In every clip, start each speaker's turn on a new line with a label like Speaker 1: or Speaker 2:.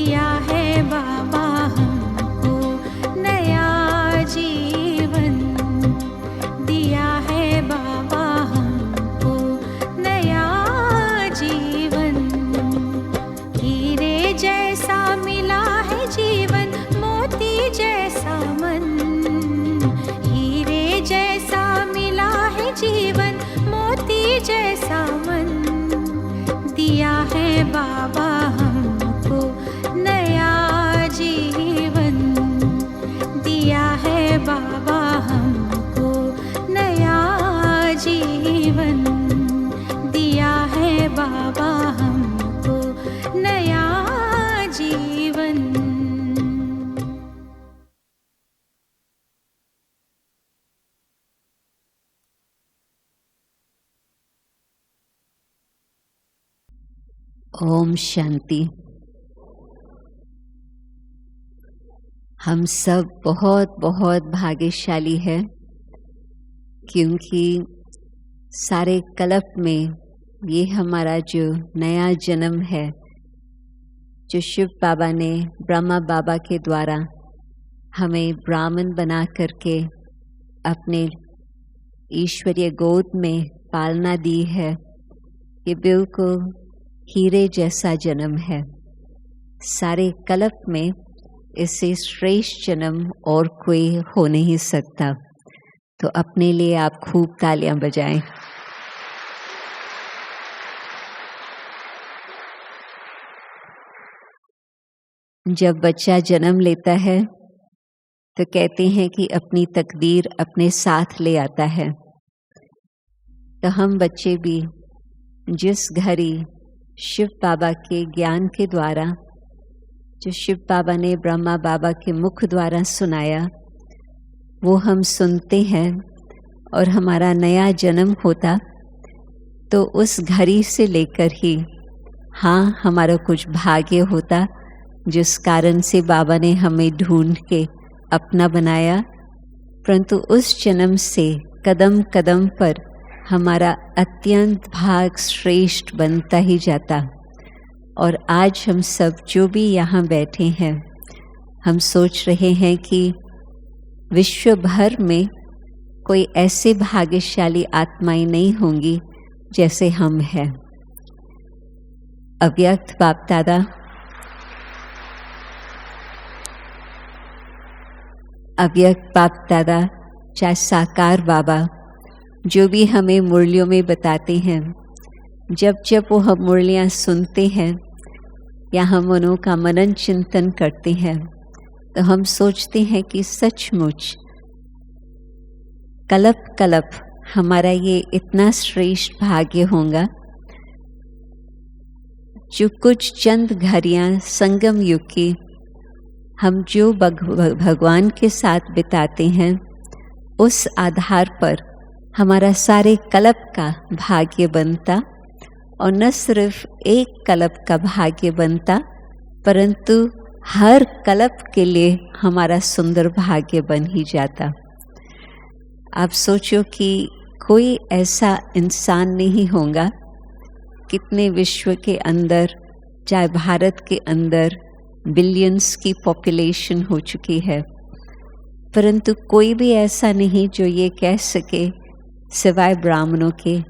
Speaker 1: दिया है बाबा हमको नया जीवन, दिया है बाबा हमको नया जीवन। हीरे जैसा मिला है जीवन, मोती जैसा मन, हीरे जैसा मिला है जीवन, मोती जैसा मन। दिया है बाबा हमको नया जीवन, दिया है बाबा हमको नया जीवन, दिया है बाबा हमको नया जीवन।
Speaker 2: ओम शांति। हम सब बहुत बहुत भाग्यशाली हैं, क्योंकि सारे कल्प में ये हमारा जो नया जन्म है, जो शिव बाबा ने ब्रह्मा बाबा के द्वारा हमें ब्राह्मण बना करके अपने ईश्वरीय गोद में पालना दी है, ये बिल्कुल हीरे जैसा जन्म है। सारे कल्प में इससे श्रेष्ठ जन्म और कोई हो नहीं सकता। तो अपने लिए आप खूब तालियां बजाएं। जब बच्चा जन्म लेता है तो कहते हैं कि अपनी तकदीर अपने साथ ले आता है। तो हम बच्चे भी जिस घड़ी शिव बाबा के ज्ञान के द्वारा, जो शिव बाबा ने ब्रह्मा बाबा के मुख द्वारा सुनाया, वो हम सुनते हैं और हमारा नया जन्म होता, तो उस घड़ी से लेकर ही हाँ हमारा कुछ भाग्य होता, जिस कारण से बाबा ने हमें ढूंढ के अपना बनाया। परंतु उस जन्म से कदम कदम पर हमारा अत्यंत भाग श्रेष्ठ बनता ही जाता। और आज हम सब जो भी यहाँ बैठे हैं, हम सोच रहे हैं कि विश्व भर में कोई ऐसे भाग्यशाली आत्माएं नहीं होंगी जैसे हम हैं। अव्यक्त बाप दादा, अव्यक्त बाप दादा चाहे साकार बाबा, जो भी हमें मुरलियों में बताते हैं, जब जब वो हम मुरलियाँ सुनते हैं या हम उन्हों का मनन चिंतन करते हैं, तो हम सोचते हैं कि सचमुच कल्प कल्प हमारा ये इतना श्रेष्ठ भाग्य होगा, जो कुछ चंद घड़ियाँ संगम युग की हम जो भगवान के साथ बिताते हैं, उस आधार पर हमारा सारे कल्प का भाग्य बनता। और न सिर्फ एक कल्प का भाग्य बनता, परंतु हर कल्प के लिए हमारा सुंदर भाग्य बन ही जाता। आप सोचो कि कोई ऐसा इंसान नहीं होगा, कितने विश्व के अंदर, चाहे भारत के अंदर बिलियंस की पॉपुलेशन हो चुकी है, परंतु कोई भी ऐसा नहीं जो ये कह सके सिवाय ब्राह्मणों के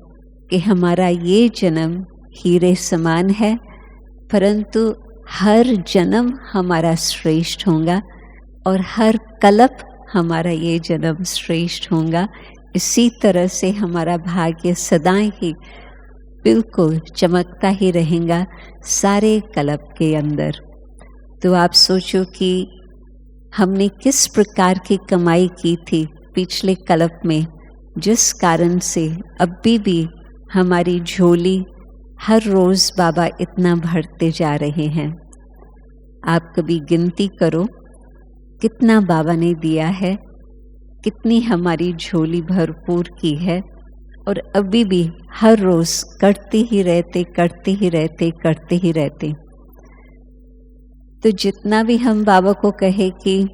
Speaker 2: कि हमारा ये जन्म हीरे समान है, परंतु हर जन्म हमारा श्रेष्ठ होगा और हर कल्प हमारा ये जन्म श्रेष्ठ होगा। इसी तरह से हमारा भाग्य सदा ही बिल्कुल चमकता ही रहेगा सारे कल्प के अंदर। तो आप सोचो कि हमने किस प्रकार की कमाई की थी पिछले कल्प में, जिस कारण से अभी भी हमारी झोली हर रोज़ बाबा इतना भरते जा रहे हैं। आप कभी गिनती करो कितना बाबा ने दिया है, कितनी हमारी झोली भरपूर की है, और अभी भी हर रोज़ करते ही रहते। तो जितना भी हम बाबा को कहे कि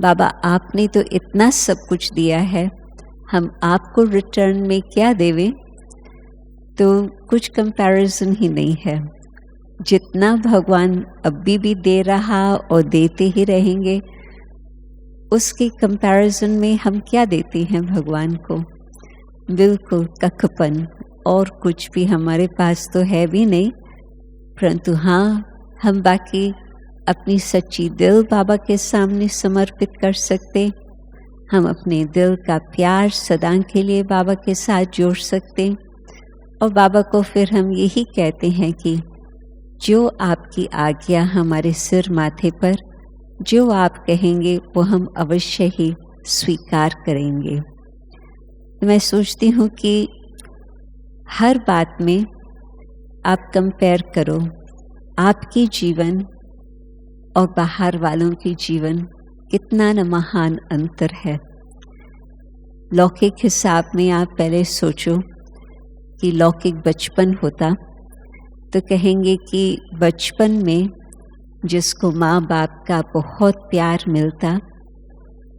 Speaker 2: बाबा आपने तो इतना सब कुछ दिया है, हम आपको रिटर्न में क्या देवें, तो कुछ कंपैरिजन ही नहीं है। जितना भगवान अभी भी दे रहा और देते ही रहेंगे, उसके कंपैरिजन में हम क्या देते हैं भगवान को? बिल्कुल कखपन, और कुछ भी हमारे पास तो है भी नहीं। परंतु हाँ, हम बाकी अपनी सच्ची दिल बाबा के सामने समर्पित कर सकते। हम अपने दिल का प्यार सदा के लिए बाबा के साथ जोड़ सकते, और बाबा को फिर हम यही कहते हैं कि जो आपकी आज्ञा हमारे सिर माथे पर, जो आप कहेंगे वो हम अवश्य ही स्वीकार करेंगे। मैं सोचती हूँ कि हर बात में आप कंपेयर करो आपकी जीवन और बाहर वालों की जीवन, कितना न महान अंतर है। लौकिक हिसाब में आप पहले सोचो कि लौकिक बचपन होता तो कहेंगे कि बचपन में जिसको माँ बाप का बहुत प्यार मिलता,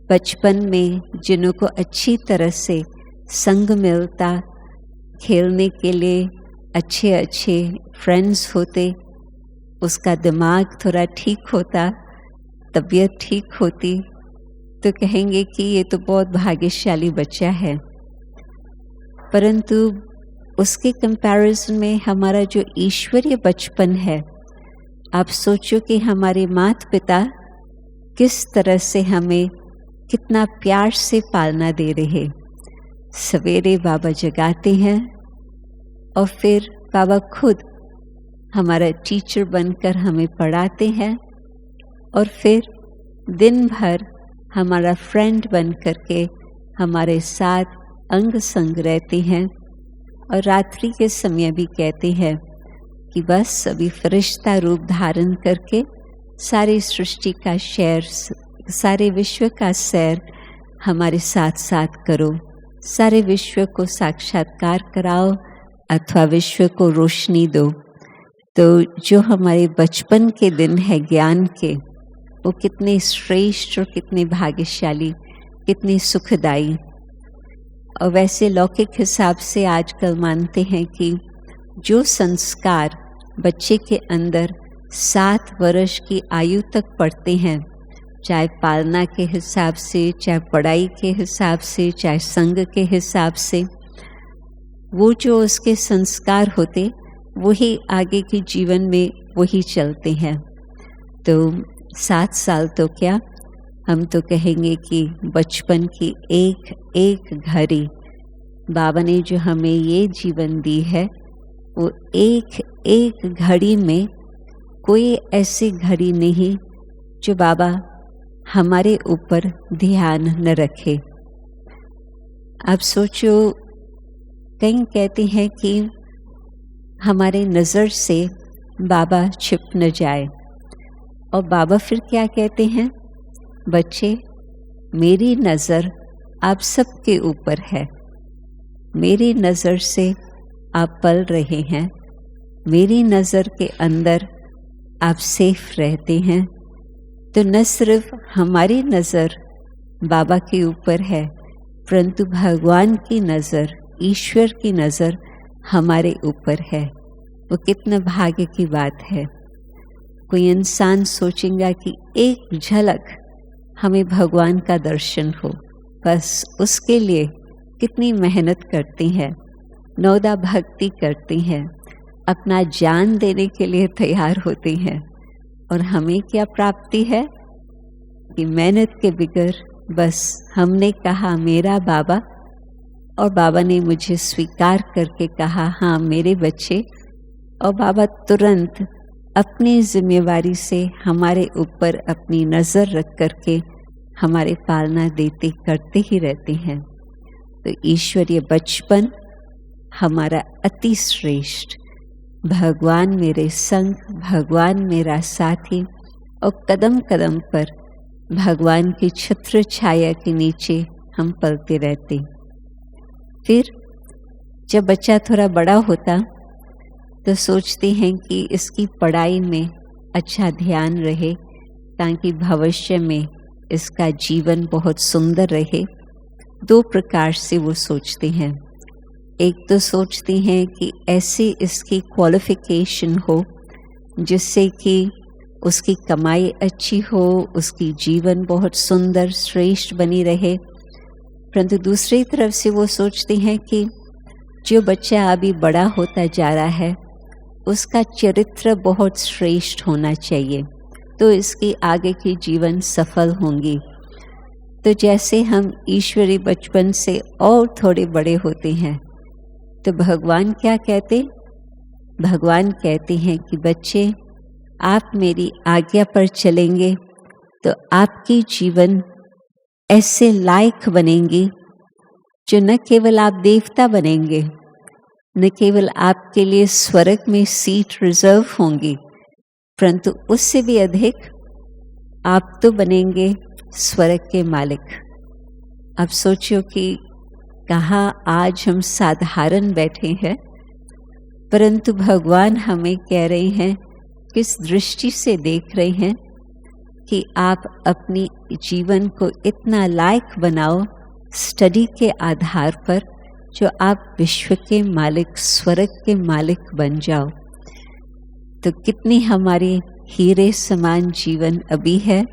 Speaker 2: बचपन में जिन्हों को अच्छी तरह से संग मिलता, खेलने के लिए अच्छे अच्छे फ्रेंड्स होते, उसका दिमाग थोड़ा ठीक होता, तबीयत ठीक होती, तो कहेंगे कि ये तो बहुत भाग्यशाली बच्चा है। परंतु उसके कंपैरिजन में हमारा जो ईश्वरीय बचपन है, आप सोचो कि हमारे माता पिता किस तरह से हमें कितना प्यार से पालना दे रहे। सवेरे बाबा जगाते हैं और फिर बाबा खुद हमारा टीचर बनकर हमें पढ़ाते हैं, और फिर दिन भर हमारा फ्रेंड बनकर के हमारे साथ अंग संग रहते हैं, और रात्रि के समय भी कहते हैं कि बस अभी फरिश्ता रूप धारण करके सारी सृष्टि का सैर, सारे विश्व का सैर हमारे साथ साथ करो, सारे विश्व को साक्षात्कार कराओ अथवा विश्व को रोशनी दो। तो जो हमारे बचपन के दिन है ज्ञान के, वो कितने श्रेष्ठ और कितने भाग्यशाली, कितने सुखदायी। और वैसे लौकिक हिसाब से आजकल मानते हैं कि जो संस्कार बच्चे के अंदर 7 वर्ष की आयु तक पढ़ते हैं, चाहे पालना के हिसाब से, चाहे पढ़ाई के हिसाब से, चाहे संग के हिसाब से, वो जो उसके संस्कार होते वही आगे के जीवन में वही चलते हैं। तो 7 साल तो क्या, हम तो कहेंगे कि बचपन की एक एक घड़ी बाबा ने जो हमें ये जीवन दी है, वो एक एक घड़ी में कोई ऐसी घड़ी नहीं जो बाबा हमारे ऊपर ध्यान न रखे। आप सोचो, कहीं कहते हैं कि हमारे नज़र से बाबा छिप न जाए, और बाबा फिर क्या कहते हैं, बच्चे मेरी नज़र आप सबके ऊपर है, मेरी नज़र से आप पल रहे हैं, मेरी नज़र के अंदर आप सेफ रहते हैं। तो न सिर्फ हमारी नज़र बाबा के ऊपर है, परंतु भगवान की नज़र, ईश्वर की नज़र हमारे ऊपर है। वो कितना भाग्य की बात है। कोई इंसान सोचेगा कि एक झलक हमें भगवान का दर्शन हो, बस उसके लिए कितनी मेहनत करते हैं, नौदा भक्ति करते हैं, अपना जान देने के लिए तैयार होते हैं, और हमें क्या प्राप्ति है कि मेहनत के बगैर बस हमने कहा मेरा बाबा, और बाबा ने मुझे स्वीकार करके कहा हाँ मेरे बच्चे, और बाबा तुरंत अपनी जिम्मेवारी से हमारे ऊपर अपनी नज़र रख करके हमारे पालना देते करते ही रहते हैं। तो ईश्वरीय बचपन हमारा अति श्रेष्ठ, भगवान मेरे संग, भगवान मेरा साथी, और कदम कदम पर भगवान की छत्र छाया के नीचे हम पलते रहते। फिर जब बच्चा थोड़ा बड़ा होता तो सोचते हैं कि इसकी पढ़ाई में अच्छा ध्यान रहे, ताकि भविष्य में इसका जीवन बहुत सुंदर रहे। 2 प्रकार से वो सोचते हैं। एक तो सोचते हैं कि ऐसी इसकी क्वालिफिकेशन हो जिससे कि उसकी कमाई अच्छी हो, उसकी जीवन बहुत सुंदर श्रेष्ठ बनी रहे। परंतु दूसरी तरफ से वो सोचते हैं कि जो बच्चा अभी बड़ा होता जा रहा है उसका चरित्र बहुत श्रेष्ठ होना चाहिए, तो इसकी आगे की जीवन सफल होंगी। तो जैसे हम ईश्वरी बचपन से और थोड़े बड़े होते हैं तो भगवान क्या कहते? भगवान कहते हैं कि बच्चे, आप मेरी आज्ञा पर चलेंगे तो आपकी जीवन ऐसे लायक बनेंगी जो न केवल आप देवता बनेंगे, न केवल आपके लिए स्वर्ग में सीट रिजर्व होंगी, परंतु उससे भी अधिक आप तो बनेंगे स्वर्ग के मालिक। अब सोचो कि कहाँ आज हम साधारण बैठे हैं, परंतु भगवान हमें कह रहे हैं, किस दृष्टि से देख रहे हैं कि आप अपनी जीवन को इतना लायक बनाओ स्टडी के आधार पर जो आप विश्व के मालिक, स्वर्ग के मालिक बन जाओ। तो कितनी हमारी हीरे समान जीवन अभी है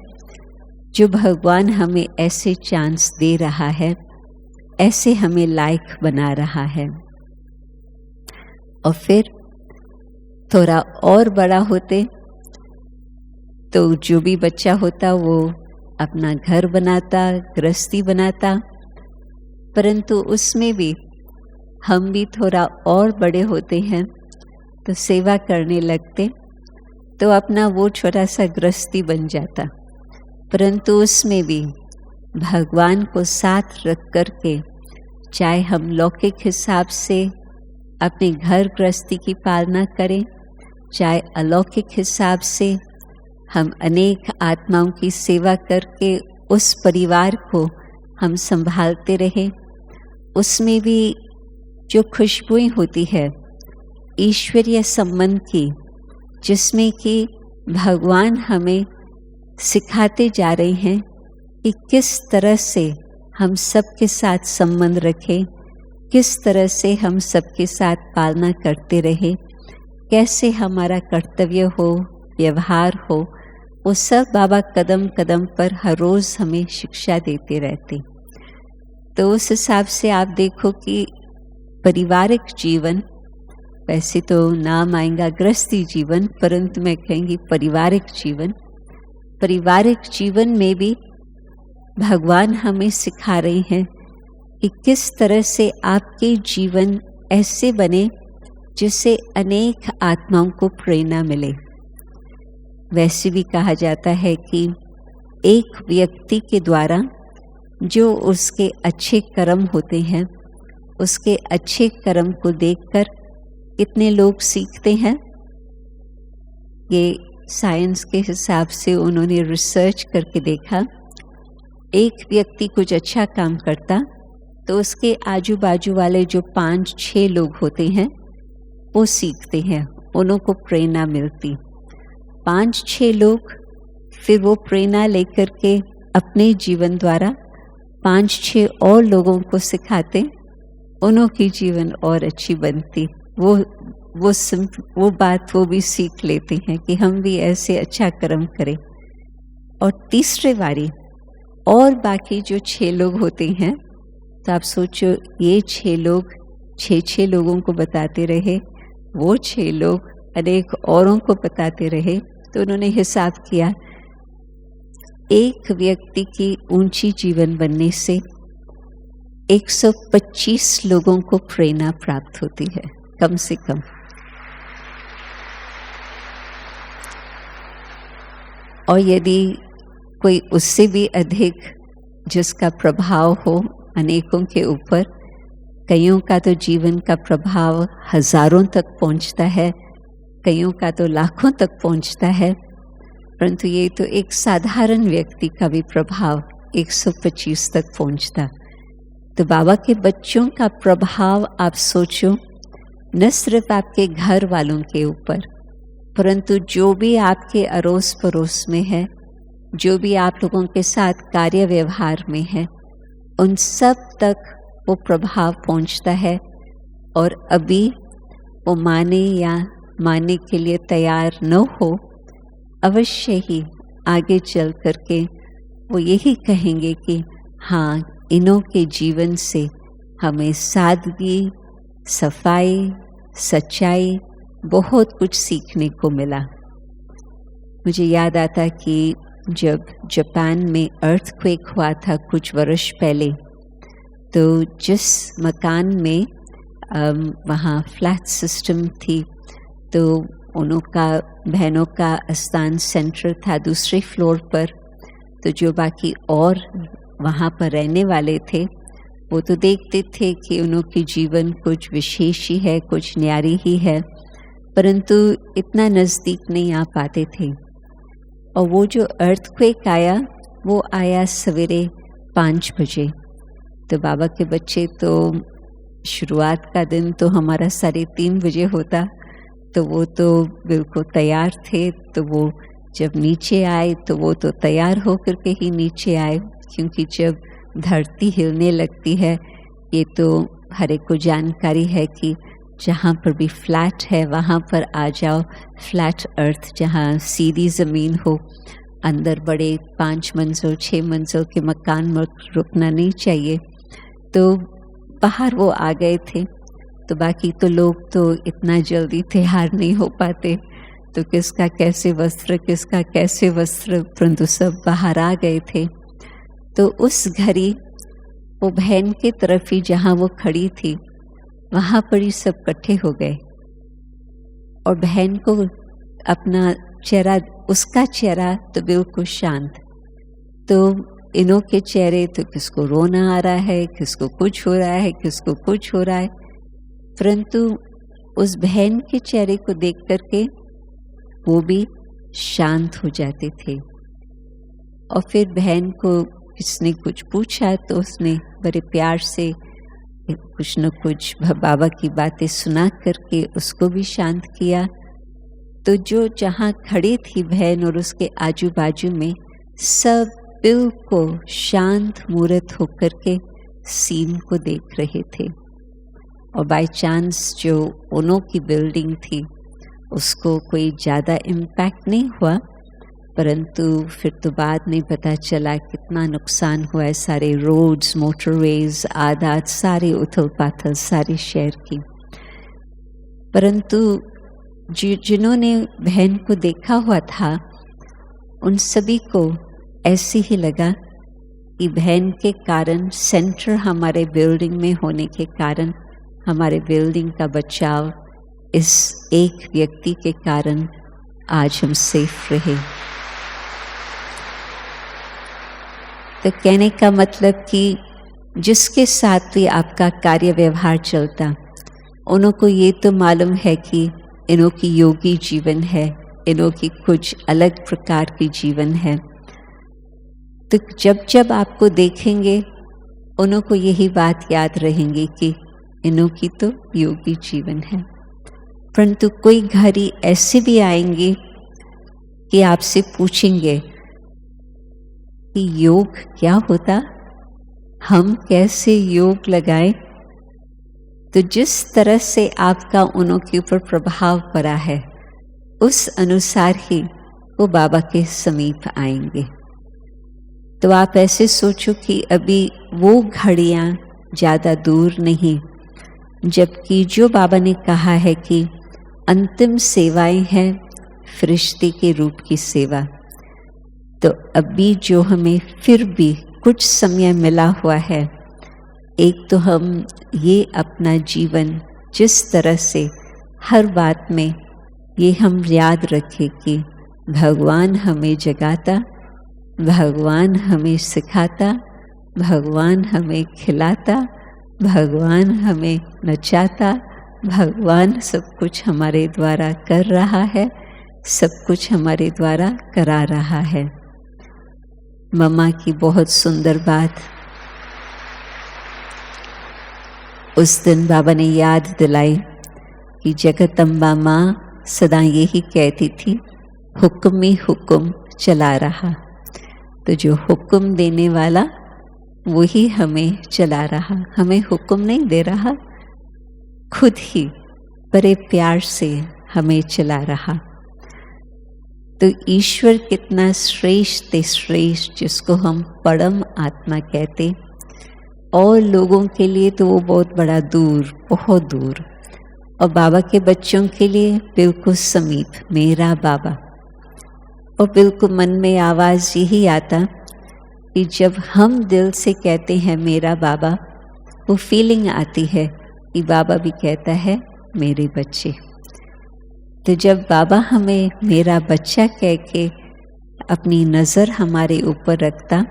Speaker 2: जो भगवान हमें ऐसे चांस दे रहा है, ऐसे हमें लायक बना रहा है। और फिर थोड़ा और बड़ा होते तो जो भी बच्चा होता वो अपना घर बनाता, गृहस्थी बनाता, परंतु उसमें भी हम भी थोड़ा और बड़े होते हैं तो सेवा करने लगते, तो अपना वो छोटा सा गृहस्थी बन जाता, परंतु उसमें भी भगवान को साथ रख कर के, चाहे हम लौकिक हिसाब से अपने घर गृहस्थी की पालना करें, चाहे अलौकिक हिसाब से हम अनेक आत्माओं की सेवा करके उस परिवार को हम संभालते रहें, उसमें भी जो खुशबुएं होती है ईश्वरीय संबंध की, जिसमें कि भगवान हमें सिखाते जा रहे हैं कि किस तरह से हम सबके साथ संबंध रखें, किस तरह से हम सबके साथ पालना करते रहें, कैसे हमारा कर्तव्य हो, व्यवहार हो, वो सब बाबा कदम कदम पर हर रोज़ हमें शिक्षा देते रहते। तो उस हिसाब से आप देखो कि पारिवारिक जीवन, वैसे तो नाम आएगा गृहस्थी जीवन, परंतु मैं कहेंगी पारिवारिक जीवन, पारिवारिक जीवन में भी भगवान हमें सिखा रहे हैं कि किस तरह से आपके जीवन ऐसे बने जिससे अनेक आत्माओं को प्रेरणा मिले। वैसे भी कहा जाता है कि एक व्यक्ति के द्वारा जो उसके अच्छे कर्म होते हैं, उसके अच्छे कर्म को देखकर कितने लोग सीखते हैं। ये साइंस के हिसाब से उन्होंने रिसर्च करके देखा, एक व्यक्ति कुछ अच्छा काम करता तो उसके आजू बाजू वाले जो 5-6 लोग होते हैं वो सीखते हैं, उन्हों को प्रेरणा मिलती। 5-6 लोग फिर वो प्रेरणा लेकर के अपने जीवन द्वारा 5-6 और लोगों को सिखाते, उन्हों की जीवन और अच्छी बनती। वो बात वो भी सीख लेते हैं कि हम भी ऐसे अच्छा कर्म करें। और तीसरे बारी और बाकी जो 6 लोग होते हैं, तो आप सोचो ये 6 लोग 6 लोगों को बताते रहे, वो 6 लोग अनेक औरों को बताते रहे, तो उन्होंने हिसाब किया एक व्यक्ति की ऊंची जीवन बनने से 125 लोगों को प्रेरणा प्राप्त होती है कम से कम। और यदि कोई उससे भी अधिक जिसका प्रभाव हो अनेकों के ऊपर, कईयों का तो जीवन का प्रभाव हजारों तक पहुंचता है, कईयों का तो लाखों तक पहुंचता है, परंतु ये तो एक साधारण व्यक्ति का भी प्रभाव 125 तक पहुंचता। तो बाबा के बच्चों का प्रभाव आप सोचो, न सिर्फ आपके घर वालों के ऊपर, परंतु जो भी आपके अड़ोस पड़ोस में है, जो भी आप लोगों के साथ कार्य व्यवहार में है, उन सब तक वो प्रभाव पहुंचता है। और अभी वो माने या मानने के लिए तैयार न हो, अवश्य ही आगे चल करके वो यही कहेंगे कि हाँ, इन्हों के जीवन से हमें सादगी, सफाई, सच्चाई बहुत कुछ सीखने को मिला। मुझे याद आता कि जब जापान में अर्थक्वेक हुआ था कुछ वर्ष पहले, तो जिस मकान में वहाँ फ्लैट सिस्टम थी, तो उनका बहनों का स्थान सेंटर था दूसरे फ्लोर पर, तो जो बाकी और वहाँ पर रहने वाले थे वो तो देखते थे कि उनके जीवन कुछ विशेष ही है, कुछ न्यारी ही है, परंतु इतना नज़दीक नहीं आ पाते थे। और वो जो अर्थक्वेक आया वो आया सवेरे 5 बजे। तो बाबा के बच्चे तो शुरुआत का दिन तो हमारा 3:30 बजे होता, तो वो तो बिल्कुल तैयार थे। तो वो जब नीचे आए तो वो तो तैयार होकर के ही नीचे आए, क्योंकि जब धरती हिलने लगती है, ये तो हर एक को जानकारी है कि जहाँ पर भी फ्लैट है वहाँ पर आ जाओ। फ्लैट अर्थ जहाँ सीधी ज़मीन हो, अंदर बड़े 5 मंजिल 6 मंजिल के मकान में रुकना नहीं चाहिए। तो बाहर वो आ गए थे, तो बाकी तो लोग तो इतना जल्दी तैयार नहीं हो पाते, तो किसका कैसे वस्त्र, किसका कैसे वस्त्र, परंतु सब बाहर आ गए थे। तो उस घड़ी वो बहन के तरफ ही जहाँ वो खड़ी थी वहाँ पर ही सब इकट्ठे हो गए, और बहन को अपना चेहरा, उसका चेहरा तो बिल्कुल शांत, तो इन्हों के चेहरे तो किसको रोना आ रहा है, किसको कुछ हो रहा है, किसको कुछ हो रहा है, परंतु उस बहन के चेहरे को देख करके वो भी शांत हो जाते थे। और फिर बहन को किसने कुछ पूछा तो उसने बड़े प्यार से कुछ न कुछ बाबा की बातें सुना करके उसको भी शांत किया। तो जो जहाँ खड़ी थी बहन और उसके आजू बाजू में सब बिल्कुल शांत मूर्त होकर के सीन को देख रहे थे। और बाय चांस जो उन्हों की बिल्डिंग थी उसको कोई ज़्यादा इम्पैक्ट नहीं हुआ, परंतु फिर तो बाद में पता चला कितना नुकसान हुआ है, सारे रोड्स, मोटरवेज, आदात सारे उथल पाथल सारे शहर की। परंतु जिन्होंने बहन को देखा हुआ था उन सभी को ऐसे ही लगा कि बहन के कारण, सेंटर हमारे बिल्डिंग में होने के कारण, हमारे बिल्डिंग का बचाव इस एक व्यक्ति के कारण आज हम सेफ रहे। तो कहने का मतलब कि जिसके साथ भी आपका कार्य व्यवहार चलता, उनको ये तो मालूम है कि इन्हों की योगी जीवन है, इन्हों की कुछ अलग प्रकार की जीवन है। तो जब जब आपको देखेंगे उन्हों को यही बात याद रहेंगी कि इन्हों की तो योगी जीवन है। परंतु कोई घड़ी ऐसे भी आएंगे कि आपसे पूछेंगे कि योग क्या होता, हम कैसे योग लगाएं। तो जिस तरह से आपका उन्हों के ऊपर प्रभाव पड़ा है उस अनुसार ही वो बाबा के समीप आएंगे। तो आप ऐसे सोचो कि अभी वो घड़ियाँ ज़्यादा दूर नहीं, जबकि जो बाबा ने कहा है कि अंतिम सेवाएं हैं फरिश्ते के रूप की सेवा। तो अभी जो हमें फिर भी कुछ समय मिला हुआ है, एक तो हम ये अपना जीवन जिस तरह से हर बात में ये हम याद रखें कि भगवान हमें जगाता, भगवान हमें सिखाता, भगवान हमें खिलाता, भगवान हमें नचाता, भगवान सब कुछ हमारे द्वारा कर रहा है, सब कुछ हमारे द्वारा करा रहा है। मम्मा की बहुत सुंदर बात उस दिन बाबा ने याद दिलाई कि जगदम्बा माँ सदा यही कहती थी, हुक्म ही हुक्म चला रहा। तो जो हुक्म देने वाला वही हमें चला रहा, हमें हुक्म नहीं दे रहा, खुद ही बड़े प्यार से हमें चला रहा। तो ईश्वर कितना श्रेष्ठ ते श्रेष्ठ, जिसको हम परम आत्मा कहते, और लोगों के लिए तो वो बहुत बड़ा दूर, बहुत दूर, और बाबा के बच्चों के लिए बिल्कुल समीप, मेरा बाबा। और बिल्कुल मन में आवाज़ यही आता कि जब हम दिल से कहते हैं मेरा बाबा, वो फीलिंग आती है कि बाबा भी कहता है मेरे बच्चे। तो जब बाबा हमें मेरा बच्चा कह के अपनी नज़र हमारे ऊपर रखता,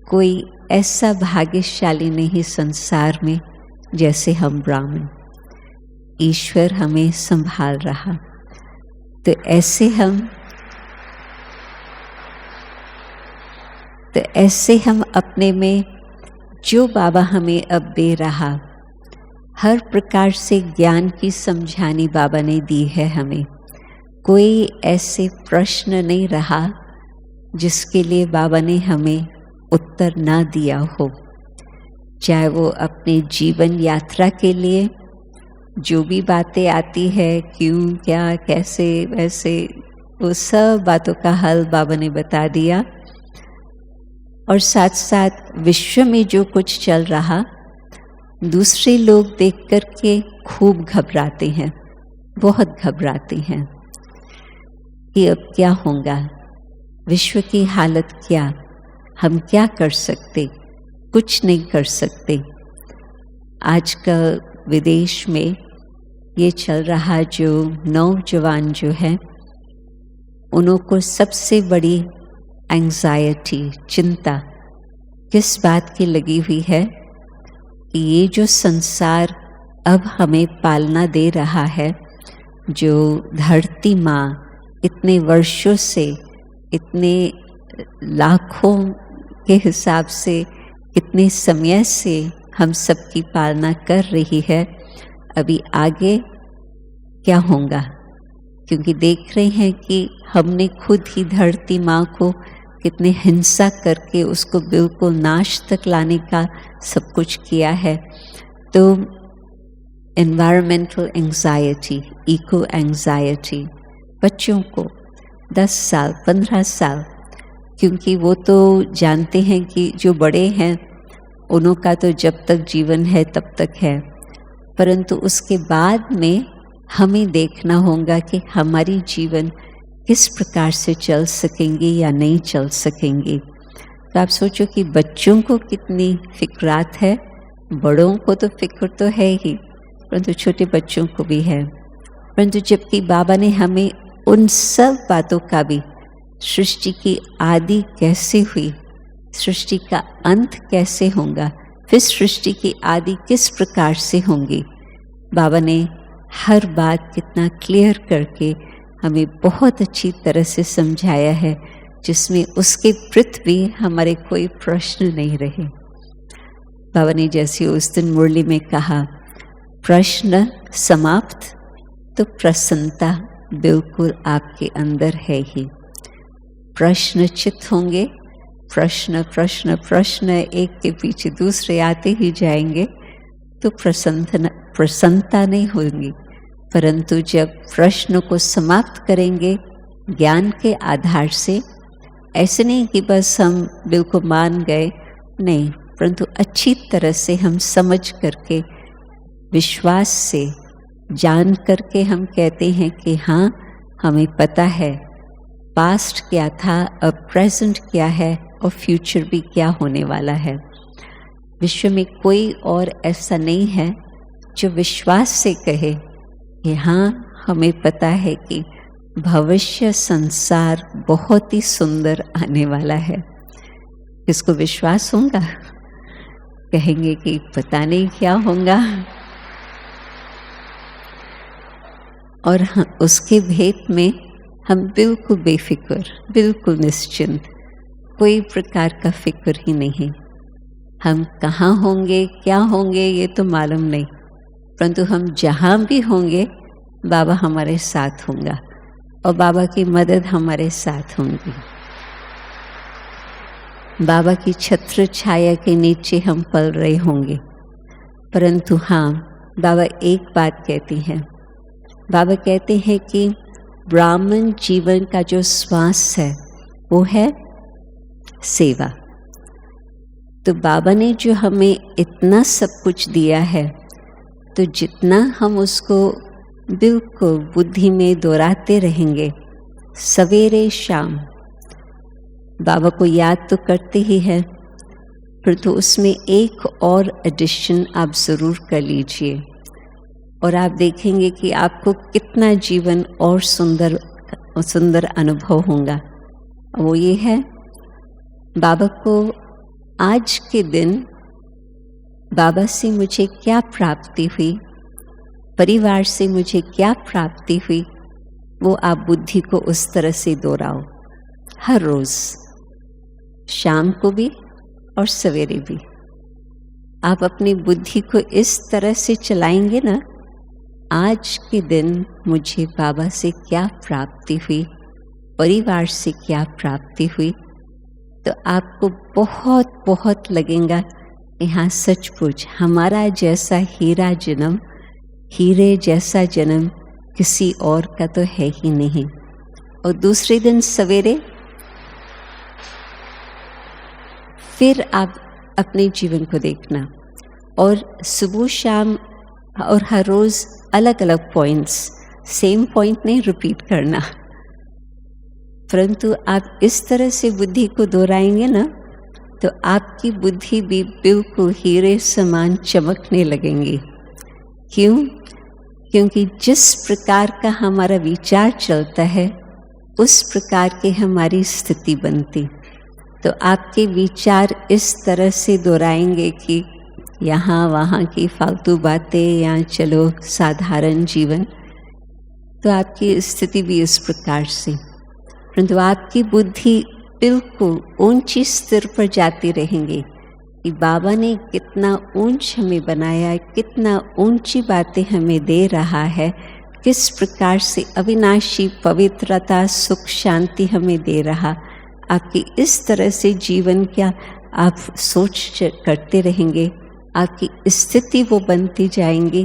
Speaker 2: कोई ऐसा भाग्यशाली नहीं संसार में जैसे हम ब्राह्मण। ईश्वर हमें संभाल रहा। तो ऐसे हम अपने में जो बाबा हमें अब दे रहा, हर प्रकार से ज्ञान की समझानी बाबा ने दी है हमें। कोई ऐसे प्रश्न नहीं रहा जिसके लिए बाबा ने हमें उत्तर ना दिया हो। चाहे वो अपने जीवन यात्रा के लिए जो भी बातें आती है, क्यों, क्या, कैसे, वैसे, वो सब बातों का हल बाबा ने बता दिया। और साथ साथ विश्व में जो कुछ चल रहा, दूसरे लोग देख कर के खूब घबराते हैं, बहुत घबराते हैं कि अब क्या होगा, विश्व की हालत क्या, हम क्या कर सकते, कुछ नहीं कर सकते। आजकल विदेश में ये चल रहा, जो नौजवान जो है, उनको सबसे बड़ी एंग्जाइटी, चिंता किस बात की लगी हुई है कि ये जो संसार अब हमें पालना दे रहा है, जो धरती माँ इतने वर्षों से, इतने लाखों के हिसाब से, इतने समय से हम सबकी पालना कर रही है, अभी आगे क्या होगा। क्योंकि देख रहे हैं कि हमने खुद ही धरती माँ को कितने हिंसा करके उसको बिल्कुल नाश तक लाने का सब कुछ किया है। तो एनवायरमेंटल एंग्जाइटी, इको एंग्जाइटी बच्चों को 10 साल 15 साल, क्योंकि वो तो जानते हैं कि जो बड़े हैं उन्हों का तो जब तक जीवन है तब तक है, परंतु उसके बाद में हमें देखना होगा कि हमारी जीवन किस प्रकार से चल सकेंगे या नहीं चल सकेंगे। तो आप सोचो कि बच्चों को कितनी फिक्रात है, बड़ों को तो फिक्र तो है ही, परंतु छोटे बच्चों को भी है। परंतु जबकि बाबा ने हमें उन सब बातों का भी, सृष्टि की आदि कैसे हुई, सृष्टि का अंत कैसे होगा, फिर सृष्टि की आदि किस प्रकार से होंगी, बाबा ने हर बात कितना क्लियर करके हमें बहुत अच्छी तरह से समझाया है, जिसमें उसके प्रति हमारे कोई प्रश्न नहीं रहे। बाबा ने जैसे उस दिन मुरली में कहा, प्रश्न समाप्त तो प्रसन्नता बिल्कुल आपके अंदर है ही। प्रश्न चित होंगे, प्रश्न प्रश्न प्रश्न एक के पीछे दूसरे आते ही जाएंगे, तो प्रसन्नता नहीं होगी। परंतु जब प्रश्न को समाप्त करेंगे ज्ञान के आधार से, ऐसे नहीं कि बस हम बिल्कुल मान गए, नहीं, परंतु अच्छी तरह से हम समझ करके, विश्वास से जान करके हम कहते हैं कि हाँ, हमें पता है पास्ट क्या था, अब प्रेजेंट क्या है और फ्यूचर भी क्या होने वाला है। विश्व में कोई और ऐसा नहीं है जो विश्वास से कहे कि हाँ, हमें पता है कि भविष्य संसार बहुत ही सुंदर आने वाला है। इसको विश्वास होगा? कहेंगे कि पता नहीं क्या होगा। और उसके भेद में हम बिल्कुल बेफिक्र, बिल्कुल निश्चिंत, कोई प्रकार का फिक्र ही नहीं। हम कहाँ होंगे, क्या होंगे, ये तो मालूम नहीं, परंतु हम जहाँ भी होंगे बाबा हमारे साथ होंगे और बाबा की मदद हमारे साथ होंगी। बाबा की छत्र छाया के नीचे हम पल रहे होंगे। परंतु हाँ, बाबा एक बात कहती हैं बाबा कहते हैं कि ब्राह्मण जीवन का जो श्वास है वो है सेवा। तो बाबा ने जो हमें इतना सब कुछ दिया है, तो जितना हम उसको बिल्कुल बुद्धि में दोहराते रहेंगे, सवेरे शाम बाबा को याद तो करते ही हैं, फिर तो उसमें एक और एडिशन आप ज़रूर कर लीजिए और आप देखेंगे कि आपको कितना जीवन और सुंदर सुंदर अनुभव होगा। वो ये है, बाबा को आज के दिन बाबा से मुझे क्या प्राप्ति हुई, परिवार से मुझे क्या प्राप्ति हुई, वो आप बुद्धि को उस तरह से दोहराओ हर रोज़, शाम को भी और सवेरे भी। आप अपनी बुद्धि को इस तरह से चलाएंगे ना, आज के दिन मुझे बाबा से क्या प्राप्ति हुई, परिवार से क्या प्राप्ति हुई, तो आपको बहुत बहुत लगेगा यहाँ सचमुच हमारा जैसा हीरा जन्म, हीरे जैसा जन्म किसी और का तो है ही नहीं। और दूसरे दिन सवेरे फिर आप अपने जीवन को देखना और सुबह शाम और हर रोज़ अलग अलग पॉइंट्स, सेम पॉइंट नहीं रिपीट करना, परंतु आप इस तरह से बुद्धि को दोहराएंगे ना, तो आपकी बुद्धि भी बिल्कुल हीरे समान चमकने लगेंगी। क्यों? क्योंकि जिस प्रकार का हमारा विचार चलता है उस प्रकार की हमारी स्थिति बनती। तो आपके विचार इस तरह से दोहराएंगे कि यहाँ वहाँ की फालतू बातें या चलो साधारण जीवन, तो आपकी स्थिति भी इस प्रकार से, परंतु आपकी बुद्धि बिल्कुल ऊंची स्तर पर जाती रहेंगी कि बाबा ने कितना ऊंच हमें बनाया, कितना ऊंची बातें हमें दे रहा है, किस प्रकार से अविनाशी पवित्रता सुख शांति हमें दे रहा। आपकी इस तरह से जीवन क्या आप सोच करते रहेंगे, आपकी स्थिति वो बनती जाएंगी,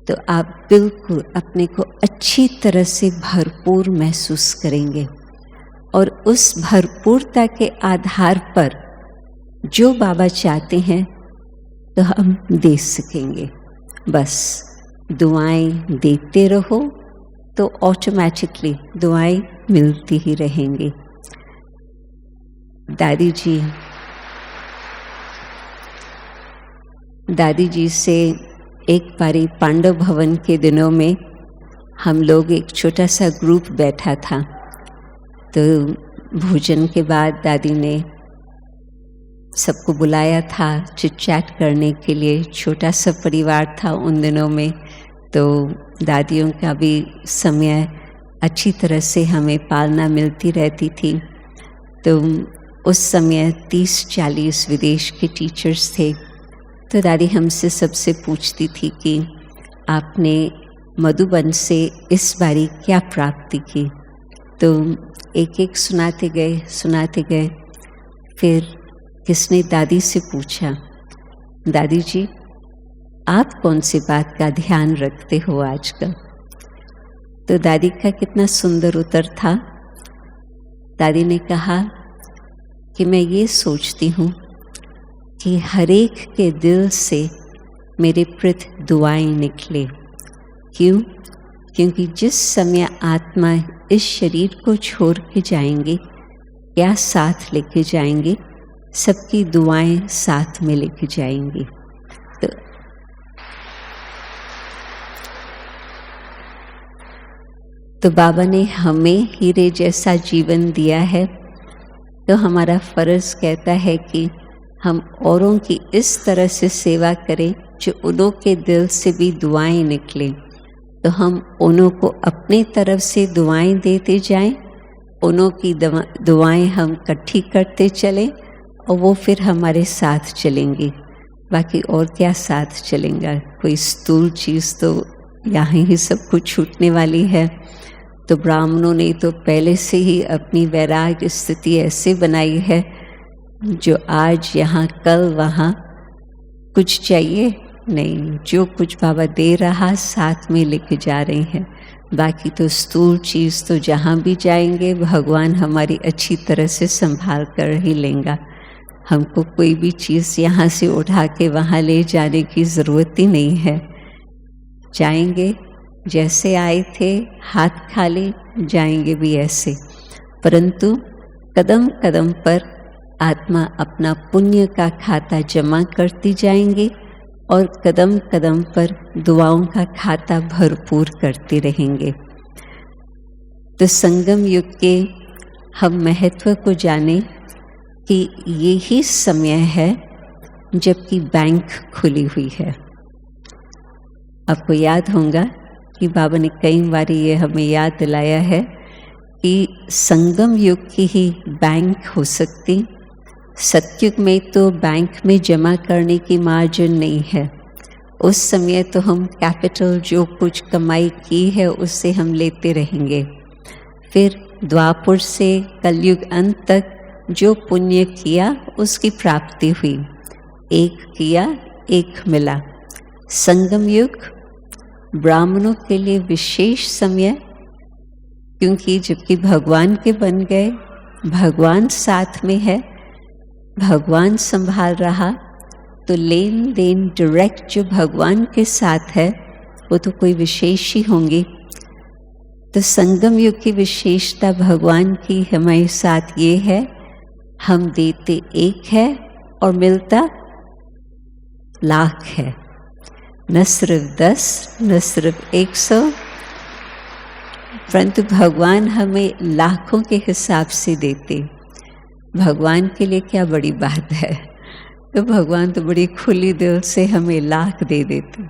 Speaker 2: तो आप बिल्कुल अपने को अच्छी तरह से भरपूर महसूस करेंगे और उस भरपूरता के आधार पर जो बाबा चाहते हैं तो हम दे सकेंगे। बस दुआएं देते रहो तो ऑटोमेटिकली दुआएं मिलती ही रहेंगी। दादी जी से एक बारी पांडव भवन के दिनों में हम लोग एक छोटा सा ग्रुप बैठा था, तो भोजन के बाद दादी ने सबको बुलाया था चिट चैट करने के लिए। छोटा सा परिवार था उन दिनों में, तो दादियों का भी समय अच्छी तरह से हमें पालना मिलती रहती थी। तो उस समय 30-40 विदेश के टीचर्स थे। तो दादी हमसे सबसे पूछती थी कि आपने मधुबन से इस बारी क्या प्राप्ति की। तो एक एक सुनाते गए। फिर किसने दादी से पूछा, दादी जी आप कौन सी बात का ध्यान रखते हो आजकल। तो दादी का कितना सुंदर उत्तर था। दादी ने कहा कि मैं ये सोचती हूँ कि हरेक के दिल से मेरे प्रति दुआएं निकले। क्यों? क्योंकि जिस समय आत्मा इस शरीर को छोड़ के जाएंगे, क्या साथ लेके जाएंगे, सबकी दुआएं साथ में लेके जाएंगी। तो बाबा ने हमें हीरे जैसा जीवन दिया है, तो हमारा फर्ज कहता है कि हम औरों की इस तरह से सेवा करें जो उन्हों के दिल से भी दुआएं निकलें। तो हम उन्हों को अपनी तरफ से दुआएं देते जाएं, उन्हों की दुआएं हम इकट्ठी करते चलें और वो फिर हमारे साथ चलेंगी। बाकी और क्या साथ चलेंगा, कोई स्थूल चीज़ तो यहाँ ही सब कुछ छूटने वाली है। तो ब्राह्मणों ने तो पहले से ही अपनी वैराग्य स्थिति ऐसे बनाई है, जो आज यहाँ कल वहाँ, कुछ चाहिए नहीं, जो कुछ बाबा दे रहा साथ में लेके जा रहे हैं। बाकी तो स्थूल चीज़ तो जहाँ भी जाएंगे भगवान हमारी अच्छी तरह से संभाल कर ही लेंगे। हमको कोई भी चीज़ यहाँ से उठा के वहाँ ले जाने की ज़रूरत ही नहीं है। जाएंगे जैसे आए थे हाथ खाली, जाएंगे भी ऐसे। परंतु कदम कदम पर आत्मा अपना पुण्य का खाता जमा करती जाएंगे और कदम कदम पर दुआओं का खाता भरपूर करते रहेंगे। तो संगम युग के हम महत्व को जाने कि ये ही समय है जबकि बैंक खुली हुई है। आपको याद होगा कि बाबा ने कई बार ये हमें याद दिलाया है कि संगम युग की ही बैंक हो सकती। सतयुग में तो बैंक में जमा करने की मार्जिन नहीं है। उस समय तो हम कैपिटल जो कुछ कमाई की है उससे हम लेते रहेंगे। फिर द्वापर से कलयुग अंत तक जो पुण्य किया उसकी प्राप्ति हुई। एक किया एक मिला। संगम युग ब्राह्मणों के लिए विशेष समय, क्योंकि जबकि भगवान के बन गए, भगवान साथ में है, भगवान संभाल रहा, तो लेन देन डायरेक्ट जो भगवान के साथ है वो तो कोई विशेष ही होंगी। तो संगम युग की विशेषता भगवान की हमारे साथ ये है, हम देते एक है और मिलता लाख है। न सिर्फ 10, न सिर्फ 100, परंतु भगवान हमें लाखों के हिसाब से देते। भगवान के लिए क्या बड़ी बात है। तो भगवान तो बड़ी खुली दिल से हमें लाख दे देते।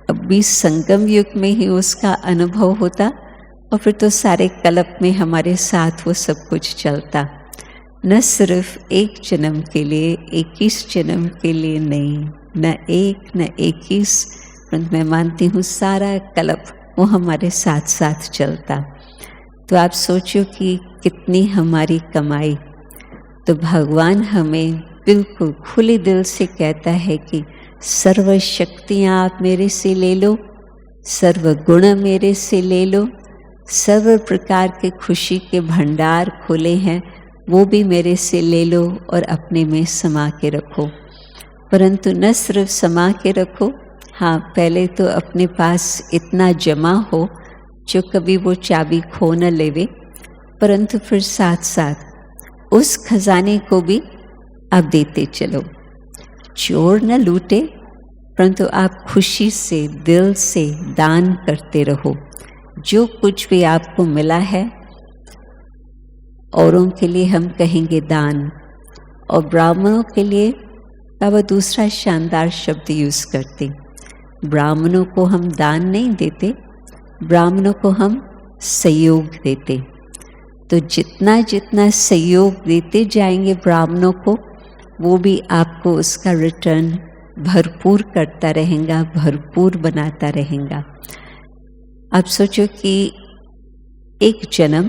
Speaker 2: अब भी संगम युग में ही उसका अनुभव होता और फिर तो सारे कल्प में हमारे साथ वो सब कुछ चलता। न सिर्फ एक जन्म के लिए, 21 जन्म के लिए नहीं, न 1 न 21, परंतु मैं मानती हूँ सारा कल्प वो हमारे साथ साथ चलता। तो आप सोचो कि कितनी हमारी कमाई। तो भगवान हमें बिल्कुल खुले दिल से कहता है कि सर्व शक्तियाँ आप मेरे से ले लो, सर्व गुण मेरे से ले लो, सर्व प्रकार के खुशी के भंडार खुले हैं वो भी मेरे से ले लो और अपने में समा के रखो। परंतु न सिर्फ समा के रखो, हाँ पहले तो अपने पास इतना जमा हो जो कभी वो चाबी खो न लेवे, परंतु फिर साथ साथ उस खजाने को भी आप देते चलो। चोर न लूटे, परंतु आप खुशी से दिल से दान करते रहो। जो कुछ भी आपको मिला है औरों के लिए हम कहेंगे दान, और ब्राह्मणों के लिए बाबा दूसरा शानदार शब्द यूज करते। ब्राह्मणों को हम दान नहीं देते, ब्राह्मणों को हम सहयोग देते। तो जितना जितना सहयोग देते जाएंगे ब्राह्मणों को, वो भी आपको उसका रिटर्न भरपूर करता रहेगा, भरपूर बनाता रहेगा। आप सोचो कि एक जन्म,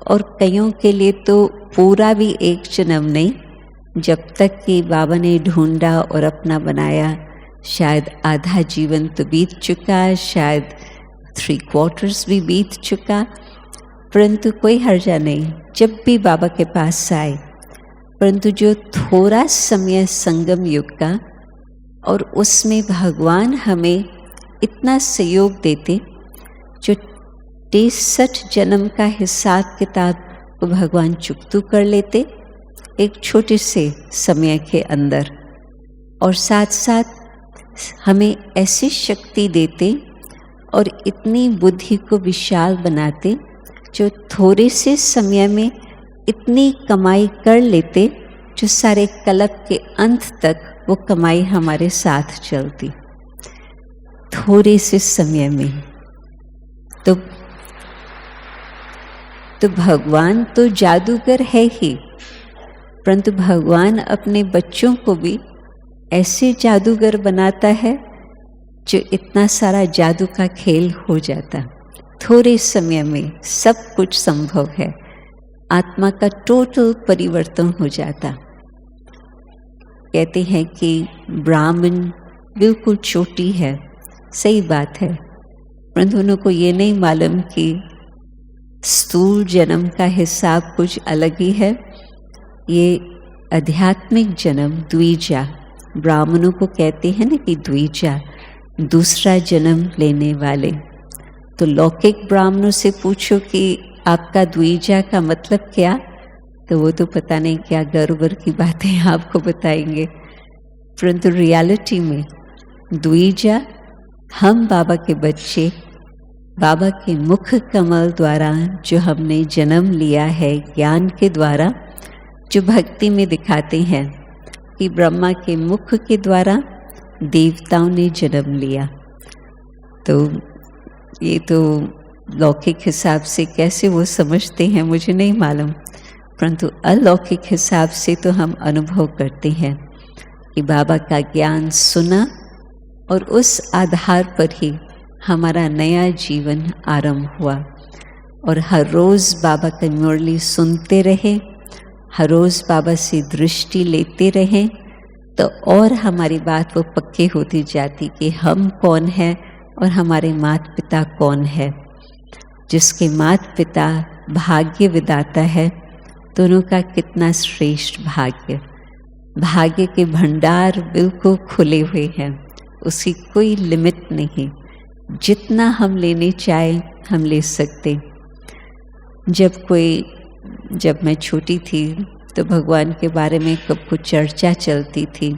Speaker 2: और कईयों के लिए तो पूरा भी एक जन्म नहीं, जब तक कि बाबा ने ढूंढा और अपना बनाया, शायद आधा जीवन तो बीत चुका, शायद 3/4 भी बीत चुका, परंतु कोई हर्जा नहीं जब भी बाबा के पास आए। परंतु जो थोड़ा समय संगम युग का, और उसमें भगवान हमें इतना सहयोग देते, जो 63 जन्म का हिसाब किताब को भगवान चुकतू कर लेते एक छोटे से समय के अंदर, और साथ साथ हमें ऐसी शक्ति देते और इतनी बुद्धि को विशाल बनाते जो थोड़े से समय में इतनी कमाई कर लेते जो सारे कल्प के अंत तक वो कमाई हमारे साथ चलती, थोड़े से समय में। तो भगवान तो जादूगर है ही, परंतु भगवान अपने बच्चों को भी ऐसे जादूगर बनाता है जो इतना सारा जादू का खेल हो जाता। थोड़े समय में सब कुछ संभव है, आत्मा का टोटल परिवर्तन हो जाता। कहते हैं कि ब्राह्मण बिल्कुल चोटी है, सही बात है, परंतु उनको ये नहीं मालूम कि स्थूल जन्म का हिसाब कुछ अलग ही है। ये आध्यात्मिक जन्म द्विजा, ब्राह्मणों को कहते हैं ना कि द्विजा, दूसरा जन्म लेने वाले। तो लौकिक ब्राह्मणों से पूछो कि आपका द्विजा का मतलब क्या, तो वो तो पता नहीं क्या गर्व की बातें आपको बताएंगे। परंतु रियलिटी में द्विजा हम बाबा के बच्चे, बाबा के मुख कमल द्वारा जो हमने जन्म लिया है ज्ञान के द्वारा, जो भक्ति में दिखाते हैं कि ब्रह्मा के मुख के द्वारा देवताओं ने जन्म लिया। तो ये तो लौकिक हिसाब से कैसे वो समझते हैं मुझे नहीं मालूम, परंतु अलौकिक हिसाब से तो हम अनुभव करते हैं कि बाबा का ज्ञान सुना और उस आधार पर ही हमारा नया जीवन आरंभ हुआ। और हर रोज़ बाबा का मुरली सुनते रहे, हर रोज़ बाबा से दृष्टि लेते रहें, तो और हमारी बात वो पक्की होती जाती कि हम कौन हैं और हमारे माता पिता कौन है। जिसके माता पिता भाग्य विदाता है तो उनका कितना श्रेष्ठ भाग्य, भाग्य के भंडार बिल्कुल खुले हुए हैं, उसकी कोई लिमिट नहीं, जितना हम लेने चाहें हम ले सकते। जब मैं छोटी थी तो भगवान के बारे में कब कुछ चर्चा चलती थी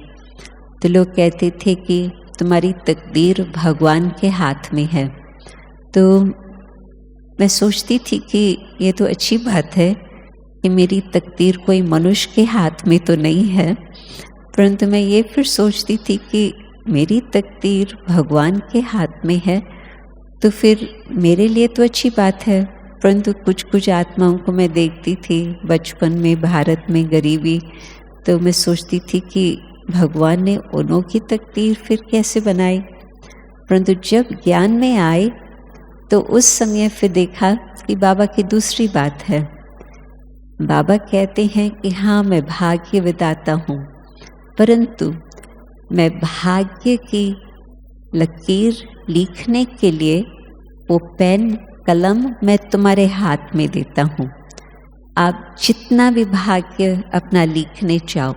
Speaker 2: तो लोग कहते थे कि तुम्हारी तकदीर भगवान के हाथ में है। तो मैं सोचती थी कि ये तो अच्छी बात है कि मेरी तकदीर कोई मनुष्य के हाथ में तो नहीं है, परंतु मैं ये फिर सोचती थी कि मेरी तकदीर भगवान के हाथ में है तो फिर मेरे लिए तो अच्छी बात है। परंतु कुछ आत्माओं को मैं देखती थी बचपन में भारत में गरीबी, तो मैं सोचती थी कि भगवान ने उन्हों की तकदीर फिर कैसे बनाई। परंतु जब ज्ञान में आए तो उस समय फिर देखा कि बाबा की दूसरी बात है। बाबा कहते हैं कि हाँ मैं भाग्य विदाता हूँ, परंतु मैं भाग्य की लकीर लिखने के लिए वो पेन कलम मैं तुम्हारे हाथ में देता हूँ। आप जितना भी भाग्य अपना लिखने चाहो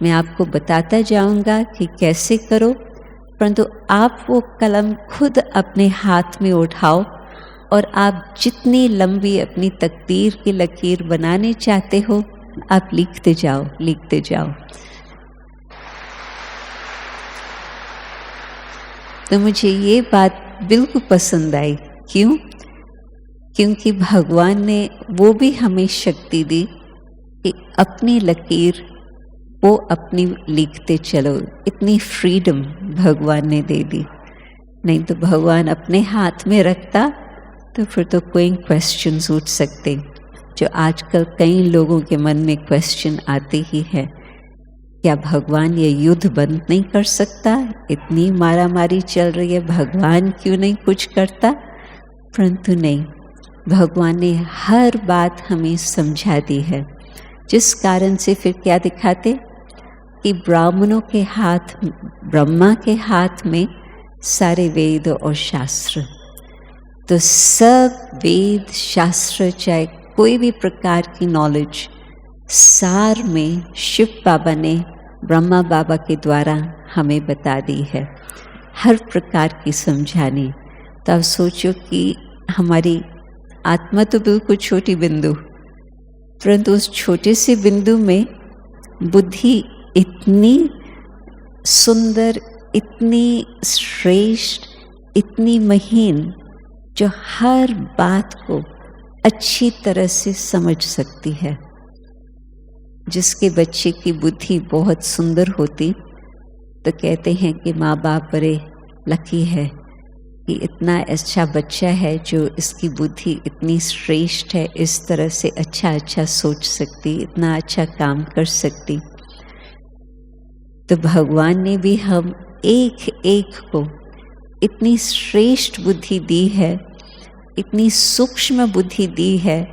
Speaker 2: मैं आपको बताता जाऊँगा कि कैसे करो, परंतु आप वो कलम खुद अपने हाथ में उठाओ और आप जितनी लंबी अपनी तकदीर की लकीर बनाने चाहते हो आप लिखते जाओ। तो मुझे ये बात बिल्कुल पसंद आई। क्यों? क्योंकि भगवान ने वो भी हमें शक्ति दी कि अपनी लकीर वो अपनी लिखते चलो, इतनी फ्रीडम भगवान ने दे दी। नहीं तो भगवान अपने हाथ में रखता तो फिर तो कोई क्वेश्चंस उठ सकते, जो आजकल कई लोगों के मन में क्वेश्चन आते ही है। क्या भगवान ये युद्ध बंद नहीं कर सकता? इतनी मारामारी चल रही है, भगवान क्यों नहीं कुछ करता? परंतु नहीं, भगवान ने हर बात हमें समझा दी है, जिस कारण से फिर क्या दिखाते कि ब्राह्मणों के हाथ, ब्रह्मा के हाथ में सारे वेद और शास्त्र, तो सब वेद शास्त्र चाहे कोई भी प्रकार की नॉलेज सार में शिव बाबा ने ब्रह्मा बाबा के द्वारा हमें बता दी है, हर प्रकार की समझानी। तब सोचो कि हमारी आत्मा तो बिल्कुल छोटी बिंदु, परंतु उस छोटे से बिंदु में बुद्धि इतनी सुंदर, इतनी श्रेष्ठ, इतनी महीन, जो हर बात को अच्छी तरह से समझ सकती है। जिसके बच्चे की बुद्धि बहुत सुंदर होती तो कहते हैं कि माँ बाप बड़े लकी है कि इतना अच्छा बच्चा है जो इसकी बुद्धि इतनी श्रेष्ठ है, इस तरह से अच्छा सोच सकती, इतना अच्छा काम कर सकती। तो भगवान ने भी हम एक एक को इतनी श्रेष्ठ बुद्धि दी है, इतनी सूक्ष्म बुद्धि दी है,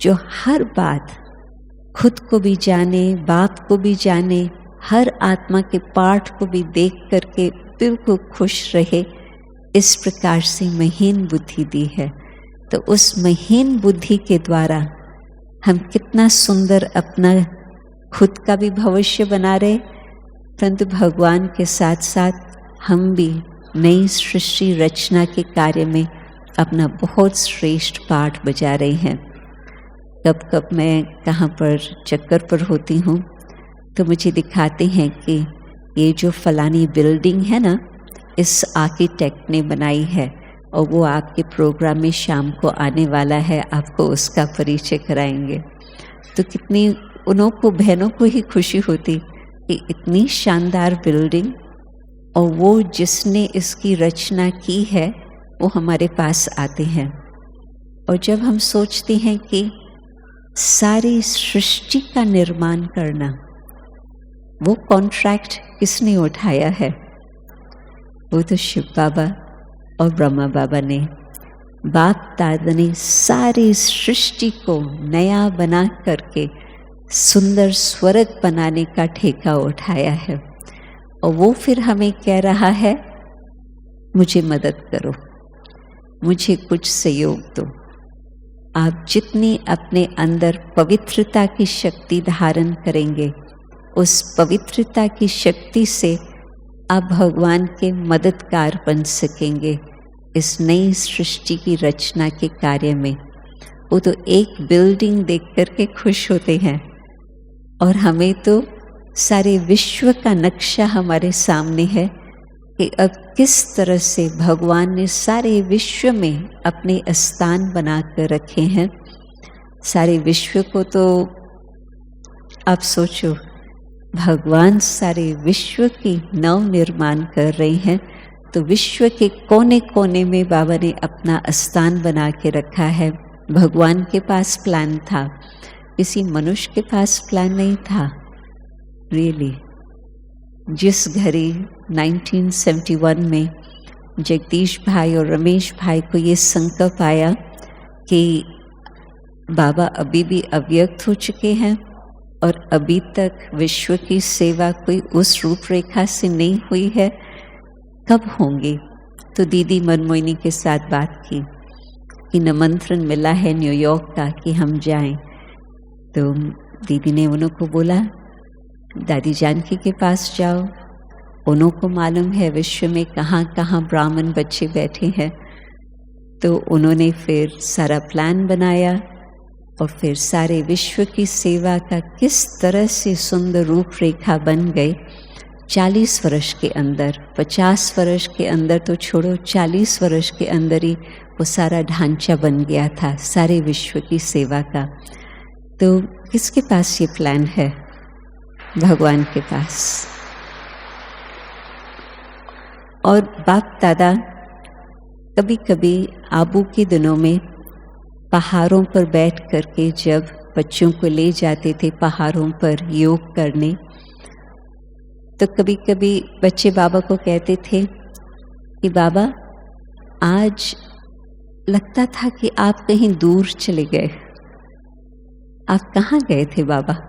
Speaker 2: जो हर बात खुद को भी जाने, बाप को भी जाने, हर आत्मा के पाठ को भी देख करके बिल्कुल खुश रहे इस प्रकार से महीन बुद्धि दी है, तो उस महीन बुद्धि के द्वारा हम कितना सुंदर अपना खुद का भी भविष्य बना रहे, परंतु भगवान के साथ साथ हम भी नई सृष्टि रचना के कार्य में अपना बहुत श्रेष्ठ पाठ बजा रहे हैं। कब कब मैं कहाँ पर चक्कर पर होती हूँ तो मुझे दिखाते हैं कि ये जो फलानी बिल्डिंग है ना, इस आर्किटेक्ट ने बनाई है और वो आपके प्रोग्राम में शाम को आने वाला है, आपको उसका परिचय कराएंगे। तो कितनी उन्हों को, बहनों को ही खुशी होती कि इतनी शानदार बिल्डिंग और वो जिसने इसकी रचना की है वो हमारे पास आते हैं। और जब हम सोचते हैं कि सारी सृष्टि का निर्माण करना, वो कॉन्ट्रैक्ट किसने उठाया है? वो तो शिव बाबा और ब्रह्मा बाबा ने, बाप दादा ने सारी सृष्टि को नया बना करके सुंदर स्वर्ग बनाने का ठेका उठाया है। और वो फिर हमें कह रहा है, मुझे मदद करो, मुझे कुछ सहयोग दो। आप जितनी अपने अंदर पवित्रता की शक्ति धारण करेंगे, उस पवित्रता की शक्ति से आप भगवान के मददगार बन सकेंगे इस नई सृष्टि की रचना के कार्य में। वो तो एक बिल्डिंग देख कर के खुश होते हैं और हमें तो सारे विश्व का नक्शा हमारे सामने है कि अब किस तरह से भगवान ने सारे विश्व में अपने स्थान बना कर रखे हैं। सारे विश्व को तो आप सोचो, भगवान सारे विश्व की नव निर्माण कर रहे हैं, तो विश्व के कोने कोने में बाबा ने अपना स्थान बना के रखा है। भगवान के पास प्लान था, किसी मनुष्य के पास प्लान नहीं था। रियली जिस घड़ी 1971 में जगदीश भाई और रमेश भाई को ये संकल्प आया कि बाबा अभी भी अव्यक्त हो चुके हैं और अभी तक विश्व की सेवा कोई उस रूपरेखा से नहीं हुई है, कब होंगी? तो दीदी मनमोहिनी के साथ बात की कि निमंत्रण मिला है न्यूयॉर्क का कि हम जाएं। तो दीदी ने उन्हों को बोला, दादी जानकी के पास जाओ, उन्हों को मालूम है विश्व में कहाँ कहाँ ब्राह्मण बच्चे बैठे हैं। तो उन्होंने फिर सारा प्लान बनाया और फिर सारे विश्व की सेवा का किस तरह से सुंदर रूपरेखा बन गई। 40 वर्ष के अंदर, 50 वर्ष के अंदर तो छोड़ो, 40 वर्ष के अंदर ही वो सारा ढांचा बन गया था सारे विश्व की सेवा का। तो किसके पास ये प्लान है? भगवान के पास। और बाप दादा कभी कभी आबू के दिनों में पहाड़ों पर बैठ करके जब बच्चों को ले जाते थे पहाड़ों पर योग करने, तो कभी कभी बच्चे बाबा को कहते थे कि बाबा आज लगता था कि आप कहीं दूर चले गए, आप कहाँ गए थे बाबा?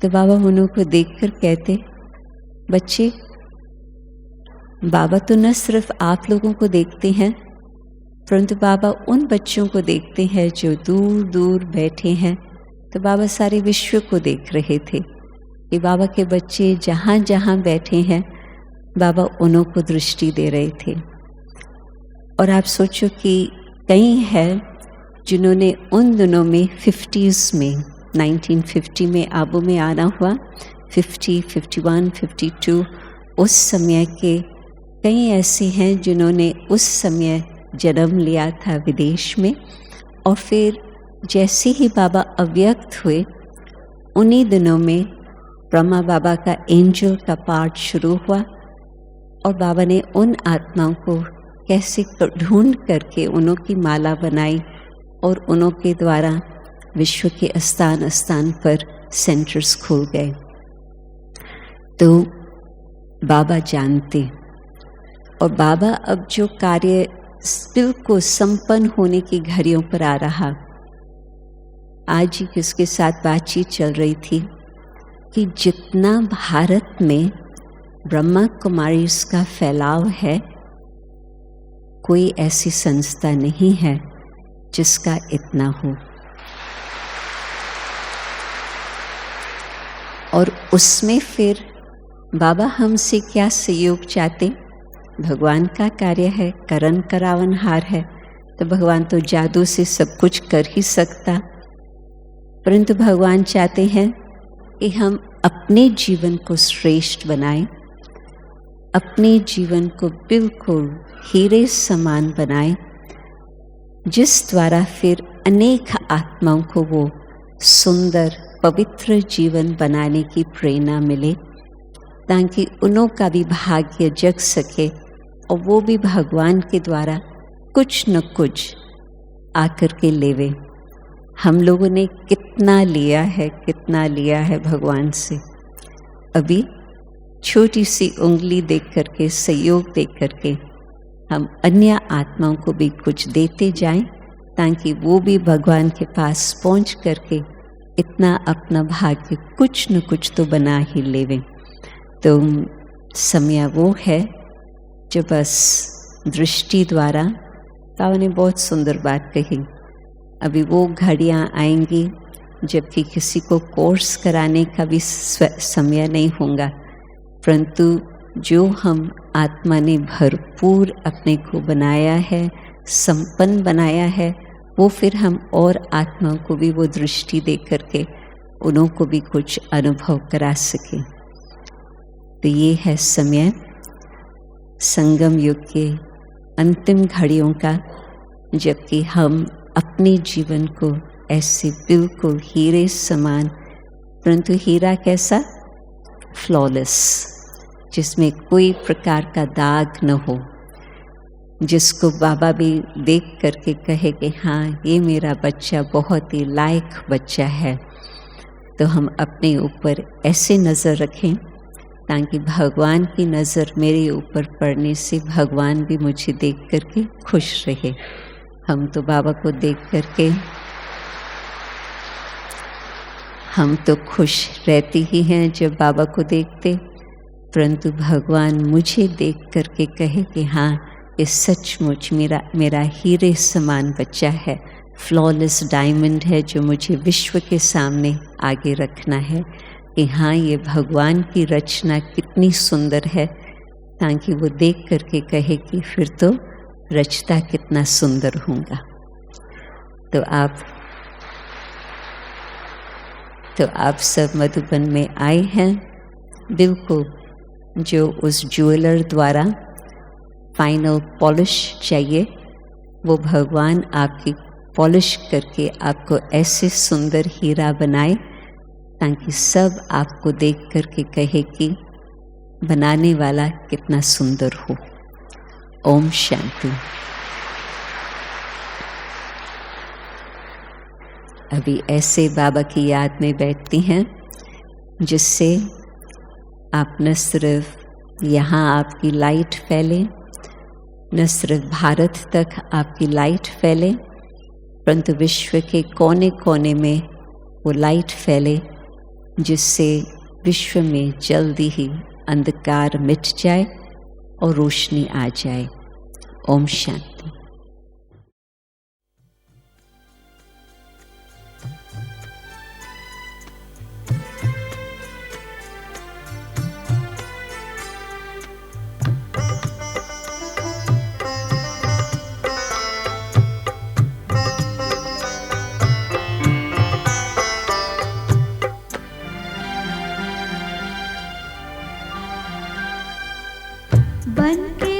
Speaker 2: तो बाबा उन्हों को देखकर कहते, बच्चे बाबा तो न सिर्फ आप लोगों को देखते हैं, परंतु बाबा उन बच्चों को देखते हैं जो दूर दूर बैठे हैं। तो बाबा सारे विश्व को देख रहे थे कि बाबा के बच्चे जहाँ जहाँ बैठे हैं, बाबा उन्हों को दृष्टि दे रहे थे। और आप सोचो कि कई हैं जिन्होंने उन दिनों में 50s में 1950 में आबू में आना हुआ, 50, 51, 52, उस समय के कई ऐसे हैं जिन्होंने उस समय जन्म लिया था विदेश में। और फिर जैसे ही बाबा अव्यक्त हुए, उन्हीं दिनों में ब्रह्मा बाबा का एंजल का पाठ शुरू हुआ और बाबा ने उन आत्माओं को कैसे ढूंढ करके उन्हों की माला बनाई और उन्हों के द्वारा विश्व के स्थान स्थान पर सेंटर्स खुल गए। तो बाबा जानते, और बाबा अब जो कार्य बिल्कुल संपन्न होने की घड़ियों पर आ रहा। आज ही किसके साथ बातचीत चल रही थी कि जितना भारत में ब्रह्मा कुमारीज का फैलाव है, कोई ऐसी संस्था नहीं है जिसका इतना हो। और उसमें फिर बाबा हमसे क्या सहयोग चाहते? भगवान का कार्य है, करन करावनहार है, तो भगवान तो जादू से सब कुछ कर ही सकता, परंतु भगवान चाहते हैं कि हम अपने जीवन को श्रेष्ठ बनाएं, अपने जीवन को बिल्कुल हीरे समान बनाएं, जिस द्वारा फिर अनेक आत्माओं को वो सुंदर पवित्र जीवन बनाने की प्रेरणा मिले, ताकि उन्हों का भी भाग्य जग सके और वो भी भगवान के द्वारा कुछ न कुछ आकर के लेवे। हम लोगों ने कितना लिया है भगवान से। अभी छोटी सी उंगली देख करके, सहयोग देख करके हम अन्य आत्माओं को भी कुछ देते जाएं, ताकि वो भी भगवान के पास पहुंच करके इतना अपना भाग्य कुछ न कुछ तो बना ही लेवे। तो समय वो है जो बस दृष्टि द्वारा, बाबा ने बहुत सुंदर बात कही, अभी वो घड़ियाँ आएंगी जबकि किसी को कोर्स कराने का भी समय नहीं होगा, परंतु जो हम आत्मा ने भरपूर अपने को बनाया है, संपन्न बनाया है, वो फिर हम और आत्माओं को भी वो दृष्टि दे करके उन्हों को भी कुछ अनुभव करा सके। तो ये है समय संगम युग के अंतिम घड़ियों का, जबकि हम अपने जीवन को ऐसे बिल्कुल हीरे समान, परंतु हीरा कैसा? फ्लॉलेस, जिसमें कोई प्रकार का दाग न हो, जिसको बाबा भी देख करके कहे कि हाँ, ये मेरा बच्चा बहुत ही लायक बच्चा है। तो हम अपने ऊपर ऐसे नज़र रखें ताकि भगवान की नज़र मेरे ऊपर पड़ने से भगवान भी मुझे देख करके खुश रहे। हम तो बाबा को देख करके हम तो खुश रहते ही हैं जब बाबा को देखते, परंतु भगवान मुझे देख करके कहे कि हाँ, ये सचमुच मेरा हीरे समान बच्चा है, फ्लॉलेस डायमंड है, जो मुझे विश्व के सामने आगे रखना है कि हाँ, ये भगवान की रचना कितनी सुंदर है, ताकि वो देख करके कहे कि फिर तो रचता कितना सुंदर होगा। तो आप सब मधुबन में आए हैं, बिल्कुल जो उस ज्वेलर द्वारा फाइनल पॉलिश चाहिए, वो भगवान आपकी पॉलिश करके आपको ऐसे सुंदर हीरा बनाए, ताकि सब आपको देख करके कहे कि बनाने वाला कितना सुंदर हो। ओम शांति। अभी ऐसे बाबा की याद में बैठती हैं, जिससे आप न सिर्फ यहाँ आपकी लाइट फैले, न सिर्फ भारत तक आपकी लाइट फैले, परंतु विश्व के कोने कोने में वो लाइट फैले, जिससे विश्व में जल्दी ही अंधकार मिट जाए और रोशनी आ जाए। ओम शांति।
Speaker 1: बनके